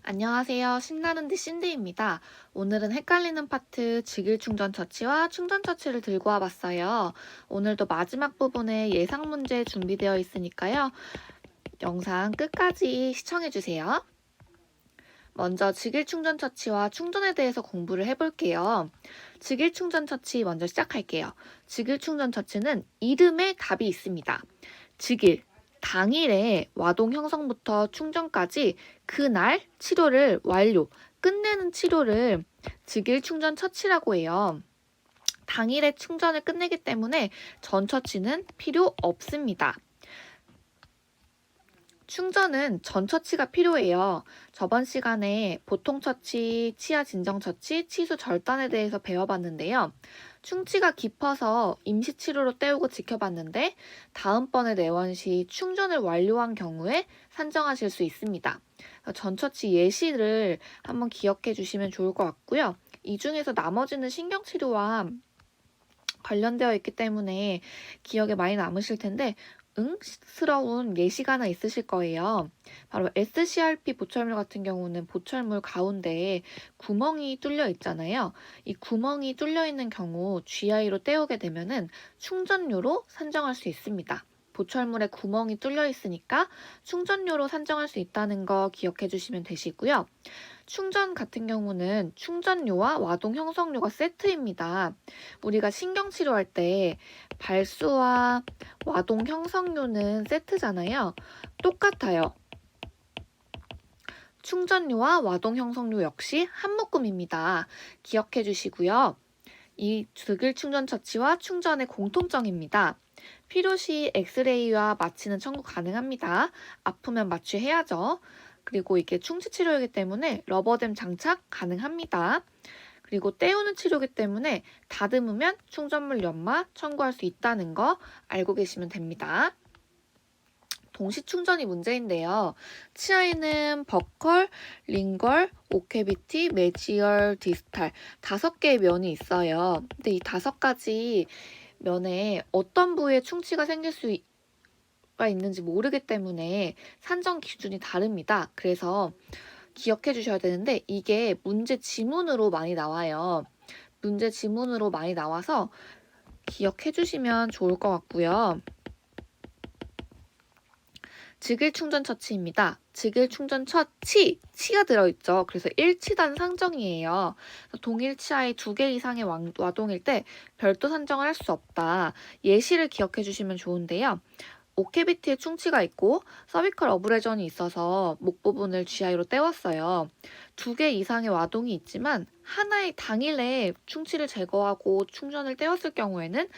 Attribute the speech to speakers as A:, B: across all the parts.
A: 안녕하세요. 신나는 듯 신디입니다. 오늘은 헷갈리는 파트 직일 충전 처치와 충전 처치를 들고 와봤어요. 오늘도 마지막 부분에 예상 문제 준비되어 있으니까요. 영상 끝까지 시청해주세요. 먼저 직일 충전 처치와 충전에 대해서 공부를 해볼게요. 직일 충전 처치 먼저 시작할게요. 직일 충전 처치는 이름에 답이 있습니다. 직일, 당일에 와동 형성부터 충전까지 그날 치료를 완료, 끝내는 치료를 직일 충전 처치라고 해요. 당일에 충전을 끝내기 때문에 전 처치는 필요 없습니다. 충전은 전 처치가 필요해요. 저번 시간에 보통 처치, 치아 진정 처치, 치수 절단에 대해서 배워봤는데요. 충치가 깊어서 임시 치료로 때우고 지켜봤는데 다음번에 내원 시 충전을 완료한 경우에 산정하실 수 있습니다. 전 처치 예시를 한번 기억해 주시면 좋을 것 같고요. 이 중에서 나머지는 신경치료와 관련되어 있기 때문에 기억에 많이 남으실 텐데 응스러운 예시가 하나 있으실 거예요. 바로 SCRP 보철물 같은 경우는 보철물 가운데에 구멍이 뚫려 있잖아요. 이 구멍이 뚫려 있는 경우 GI로 때우게 되면은 충전료로 산정할 수 있습니다. 보철물에 구멍이 뚫려 있으니까 충전료로 산정할 수 있다는 거 기억해 주시면 되시고요. 충전 같은 경우는 충전료와 와동 형성료가 세트입니다. 우리가 신경치료할 때 발수와 와동 형성료는 세트잖아요. 똑같아요. 충전료와 와동 형성료 역시 한 묶음입니다. 기억해 주시고요. 이 즉일 충전 처치와 충전의 공통점입니다. 필요시 엑스레이와 마취는 청구 가능합니다. 아프면 마취해야죠. 그리고 이게 충치 치료이기 때문에 러버댐 장착 가능합니다. 그리고 때우는 치료이기 때문에 다듬으면 충전물 연마 청구할 수 있다는 거 알고 계시면 됩니다. 동시 충전이 문제인데요. 치아에는 버컬, 링걸, 오케비티, 메지얼, 디스탈 5개의 면이 있어요. 근데 이 5가지 면에 어떤 부위에 충치가 생길 수가 있는지 모르기 때문에 산정 기준이 다릅니다. 그래서 기억해 주셔야 되는데 이게 문제 지문으로 많이 나와요. 문제 지문으로 많이 나와서 기억해 주시면 좋을 것 같고요. 직일 충전 처치입니다. 직일 충전 처치, 치가 들어있죠. 그래서 1치단 상정이에요. 동일 치아의 2개 이상의 와동일 때 별도 산정을 할 수 없다. 예시를 기억해 주시면 좋은데요. 오케비티에 충치가 있고 서비컬 어브레전이 있어서 목 부분을 GI로 때웠어요. 2개 이상의 와동이 있지만 하나의 당일에 충치를 제거하고 충전을 때웠을 경우에는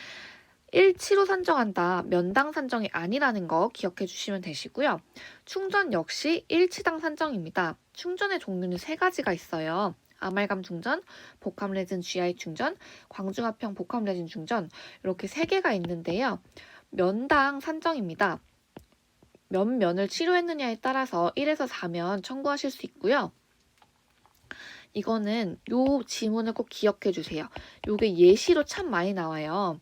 A: 1치로 산정한다. 면당 산정이 아니라는 거 기억해 주시면 되시고요. 충전 역시 1치당 산정입니다. 충전의 종류는 3가지가 있어요. 아말감 충전, 복합 레진 GI 충전, 광중합형 복합 레진 충전 이렇게 3개가 있는데요. 면당 산정입니다. 몇 면을 치료했느냐에 따라서 1에서 4면 청구하실 수 있고요. 이거는 요 지문을 꼭 기억해 주세요. 요게 예시로 참 많이 나와요.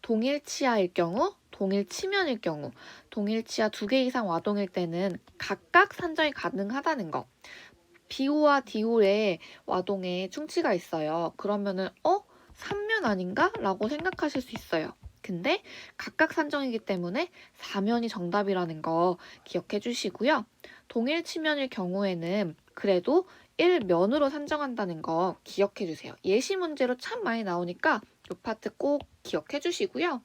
A: 동일 치아일 경우, 동일 치면일 경우, 동일 치아 2개 이상 와동일 때는 각각 산정이 가능하다는 거. 비오와 디올의 와동에 충치가 있어요. 그러면은 3면 아닌가? 라고 생각하실 수 있어요. 근데 각각 산정이기 때문에 4면이 정답이라는 거 기억해 주시고요. 동일 치면일 경우에는 그래도 1면으로 산정한다는 거 기억해 주세요. 예시 문제로 참 많이 나오니까 이 파트 꼭 기억해 주시고요.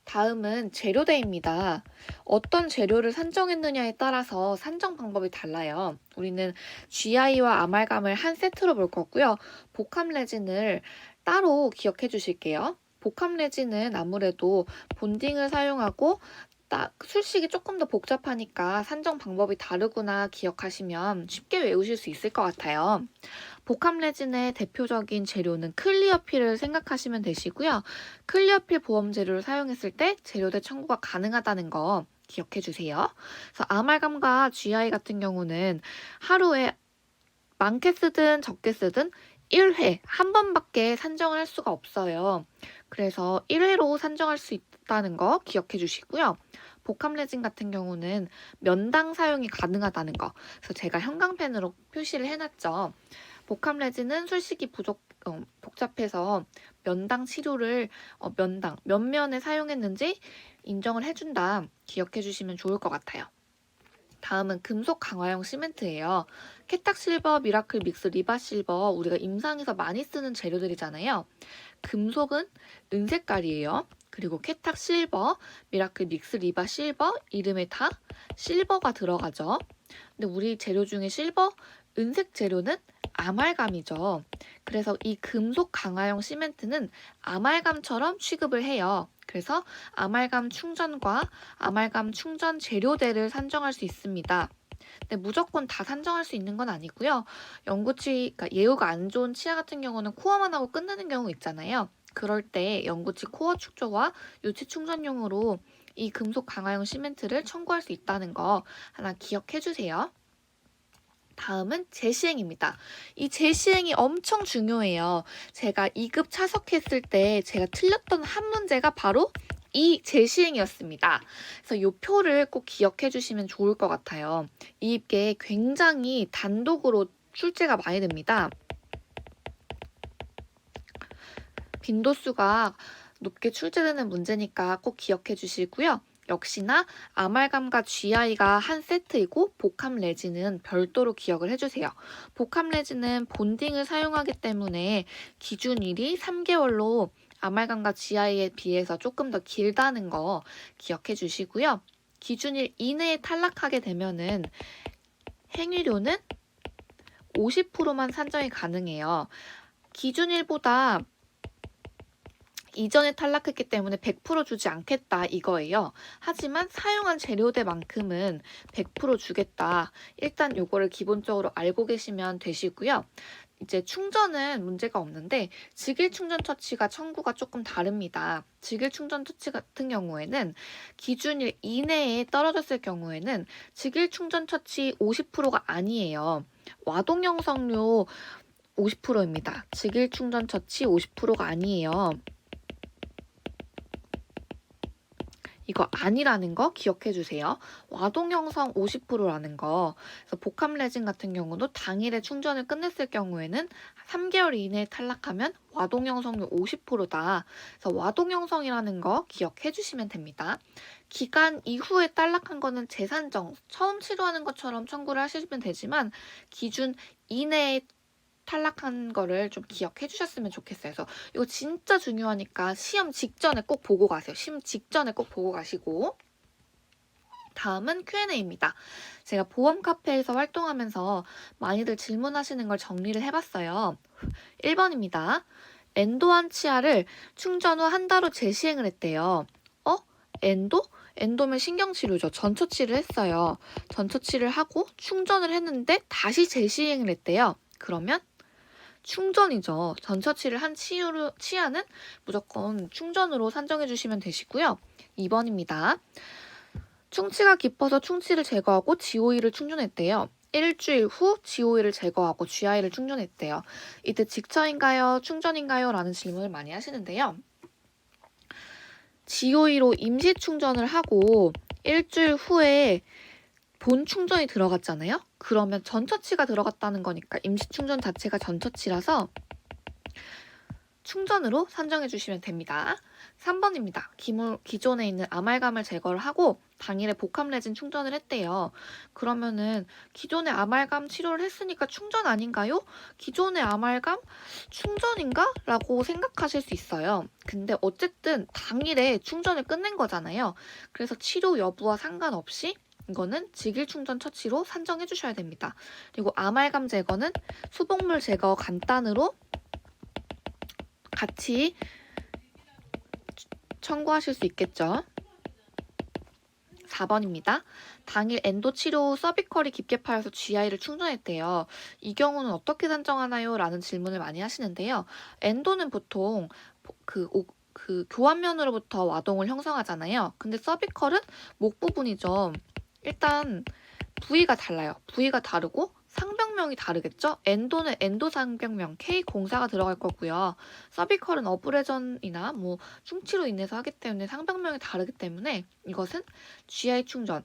A: 다음은 재료대입니다. 어떤 재료를 산정했느냐에 따라서 산정 방법이 달라요. 우리는 GI와 아말감을 한 세트로 볼 거고요. 복합 레진을 따로 기억해 주실게요. 복합 레진은 아무래도 본딩을 사용하고 술식이 조금 더 복잡하니까 산정 방법이 다르구나 기억하시면 쉽게 외우실 수 있을 것 같아요. 복합 레진의 대표적인 재료는 클리어필을 생각하시면 되시고요. 클리어필 보험 재료를 사용했을 때 재료대 청구가 가능하다는 거 기억해 주세요. 그래서 아말감과 GI 같은 경우는 하루에 많게 쓰든 적게 쓰든 1회, 한 번밖에 산정을 할 수가 없어요. 그래서 1회로 산정할 수 있다는 거 기억해 주시고요. 복합레진 같은 경우는 면당 사용이 가능하다는 거. 그래서 제가 형광펜으로 표시를 해놨죠. 복합레진은 술식이 복잡해서 면당 치료를 몇 면에 사용했는지 인정을 해준다. 기억해 주시면 좋을 것 같아요. 다음은 금속 강화형 시멘트예요. 케탁실버, 미라클 믹스, 리바실버 우리가 임상에서 많이 쓰는 재료들이잖아요. 금속은 은색깔이에요. 그리고 케탁실버, 미라클 믹스, 리바실버 이름에 다 실버가 들어가죠. 근데 우리 재료 중에 실버, 은색 재료는 아말감이죠. 그래서 이 금속 강화형 시멘트는 아말감처럼 취급을 해요. 그래서 아말감 충전과 아말감 충전 재료대를 산정할 수 있습니다. 근데 무조건 다 산정할 수 있는 건 아니고요. 그러니까 예후가 안 좋은 치아 같은 경우는 코어만 하고 끝내는 경우 있잖아요. 그럴 때 연구치 코어 축조와 유치 충전용으로 이 금속 강화형 시멘트를 청구할 수 있다는 거 하나 기억해 주세요. 다음은 재시행입니다. 이 재시행이 엄청 중요해요. 제가 2급 차석했을 때 제가 틀렸던 한 문제가 바로 이 재시행이었습니다. 그래서 이 표를 꼭 기억해 주시면 좋을 것 같아요. 이게 굉장히 단독으로 출제가 많이 됩니다. 빈도수가 높게 출제되는 문제니까 꼭 기억해 주시고요. 역시나 아말감과 GI가 한 세트이고 복합 레진은 별도로 기억을 해주세요. 복합 레진은 본딩을 사용하기 때문에 기준일이 3개월로 아말감과 GI에 비해서 조금 더 길다는 거 기억해 주시고요. 기준일 이내에 탈락하게 되면은 행위료는 50%만 산정이 가능해요. 기준일보다 이전에 탈락했기 때문에 100% 주지 않겠다 이거예요. 하지만 사용한 재료대만큼은 100% 주겠다. 일단 요거를 기본적으로 알고 계시면 되시고요. 이제 충전은 문제가 없는데 직일 충전 처치가 청구가 조금 다릅니다. 직일 충전 처치 같은 경우에는 기준일 이내에 떨어졌을 경우에는 직일 충전 처치 50%가 아니에요. 와동 형성료 50%입니다. 직일 충전 처치 50%가 아니에요. 이거 아니라는 거 기억해 주세요. 와동 형성 50%라는 거. 그래서 복합 레진 같은 경우도 당일에 충전을 끝냈을 경우에는 3개월 이내에 탈락하면 와동 형성률 50%다. 그래서 와동 형성이라는 거 기억해 주시면 됩니다. 기간 이후에 탈락한 거는 재산정, 처음 치료하는 것처럼 청구를 하시면 되지만 기준 이내에 탈락한 거를 좀 기억해 주셨으면 좋겠어요. 그래서 이거 진짜 중요하니까 시험 직전에 꼭 보고 가세요. 시험 직전에 꼭 보고 가시고. 다음은 Q&A입니다. 제가 보험 카페에서 활동하면서 많이들 질문하시는 걸 정리를 해봤어요. 1번입니다. 엔도한 치아를 충전 후 한 달 후 재시행을 했대요. 엔도? 엔도면 신경치료죠. 전처치를 했어요. 전처치를 하고 충전을 했는데 다시 재시행을 했대요. 그러면 충전이죠. 전처치를 한 치아는 무조건 충전으로 산정해 주시면 되시고요. 2번입니다. 충치가 깊어서 충치를 제거하고 GOE를 충전했대요. 일주일 후 GOE를 제거하고 GI를 충전했대요. 이때 직처인가요? 충전인가요? 라는 질문을 많이 하시는데요. GOE로 임시 충전을 하고 일주일 후에 본 충전이 들어갔잖아요. 그러면 전처치가 들어갔다는 거니까 임시 충전 자체가 전처치라서 충전으로 산정해 주시면 됩니다. 3번입니다. 기존에 있는 아말감을 제거를 하고 당일에 복합 레진 충전을 했대요. 그러면은 기존에 아말감 치료를 했으니까 충전 아닌가요? 기존의 아말감 충전인가? 라고 생각하실 수 있어요. 근데 어쨌든 당일에 충전을 끝낸 거잖아요. 그래서 치료 여부와 상관없이 이거는 직일 충전 처치로 산정해 주셔야 됩니다. 그리고 아말감 제거는 수복물 제거 간단으로 같이 청구하실 수 있겠죠. 4번입니다. 당일 엔도 치료 후 서비컬이 깊게 파여서 GI를 충전했대요. 이 경우는 어떻게 산정하나요? 라는 질문을 많이 하시는데요. 엔도는 보통 그 교환면으로부터 와동을 형성하잖아요. 근데 서비컬은 목 부분이죠. 일단 부위가 달라요. 부위가 다르고 상벽 상병명이 다르겠죠? 엔도는 엔도 상병명 K04가 들어갈 거고요. 서비컬은 어브레전이나 뭐 충치로 인해서 하기 때문에 상병명이 다르기 때문에 이것은 GI 충전,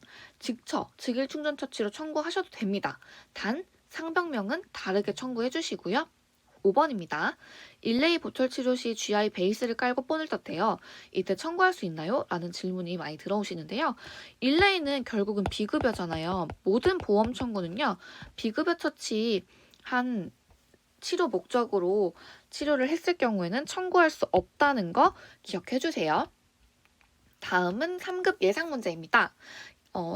A: 즉일 충전 처치로 청구하셔도 됩니다. 단 상병명은 다르게 청구해 주시고요. 5번입니다. 일레이 보철 치료 시 GI 베이스를 깔고 본을 떴대요. 이때 청구할 수 있나요? 라는 질문이 많이 들어오시는데요. 일레이는 결국은 비급여잖아요. 모든 보험 청구는요. 비급여 처치한 치료 목적으로 치료를 했을 경우에는 청구할 수 없다는 거 기억해 주세요. 다음은 3급 예상 문제입니다.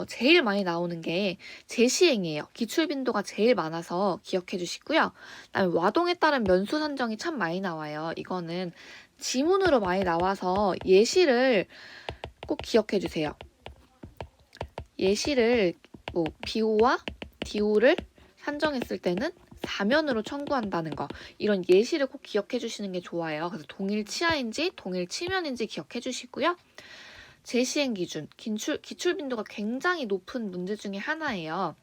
A: 제일 많이 나오는 게 재시행이에요. 기출 빈도가 제일 많아서 기억해 주시고요. 그다음에 와동에 따른 면수 산정이 참 많이 나와요. 이거는 지문으로 많이 나와서 예시를 꼭 기억해 주세요. 예시를 뭐 BO와 DO를 산정했을 때는 사면으로 청구한다는 거, 이런 예시를 꼭 기억해 주시는 게 좋아요. 그래서 동일 치아인지 동일 치면인지 기억해 주시고요. 재시행 기준, 기출 빈도가 굉장히 높은 문제 중에 하나예요.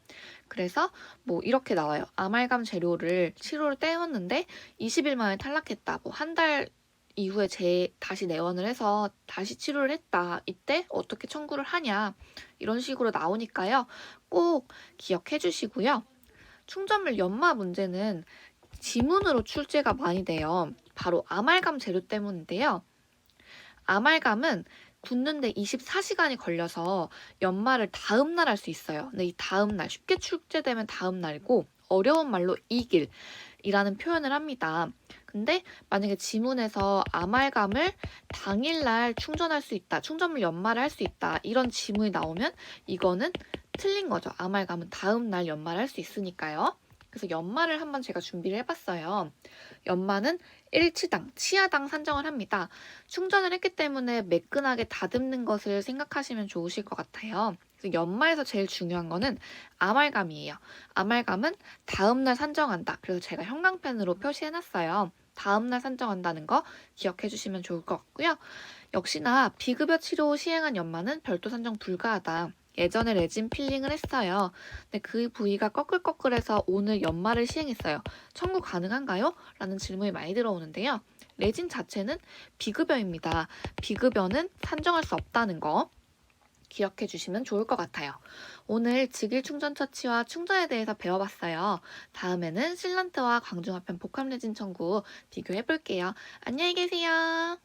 A: 그래서 뭐 이렇게 나와요. 아말감 재료를 치료를 떼었는데 20일 만에 탈락했다. 뭐 한 달 이후에 다시 내원을 해서 다시 치료를 했다. 이때 어떻게 청구를 하냐. 이런 식으로 나오니까요. 꼭 기억해 주시고요. 충전물 연마 문제는 지문으로 출제가 많이 돼요. 바로 아말감 재료 때문인데요. 아말감은 굳는데 24시간이 걸려서 연마를 다음 날 할 수 있어요. 근데 이 다음 날, 쉽게 출제되면 다음 날이고 어려운 말로 이길이라는 표현을 합니다. 근데 만약에 지문에서 아말감을 당일날 충전할 수 있다, 충전물 연마를 할 수 있다, 이런 지문이 나오면 이거는 틀린 거죠. 아말감은 다음 날 연마를 할 수 있으니까요. 그래서 연마를 한번 제가 준비를 해봤어요. 연마는 1치당, 치아당 산정을 합니다. 충전을 했기 때문에 매끈하게 다듬는 것을 생각하시면 좋으실 것 같아요. 그래서 연마에서 제일 중요한 거는 아말감이에요. 아말감은 다음날 산정한다. 그래서 제가 형광펜으로 표시해놨어요. 다음날 산정한다는 거 기억해 주시면 좋을 것 같고요. 역시나 비급여 치료 시행한 연마는 별도 산정 불가하다. 예전에 레진 필링을 했어요. 근데 그 부위가 꺼끌꺼끌해서 오늘 연마를 시행했어요. 청구 가능한가요? 라는 질문이 많이 들어오는데요. 레진 자체는 비급여입니다. 비급여는 산정할 수 없다는 거 기억해 주시면 좋을 것 같아요. 오늘 직일 충전 처치와 충전에 대해서 배워봤어요. 다음에는 실란트와 광중화편 복합 레진 청구 비교해 볼게요. 안녕히 계세요.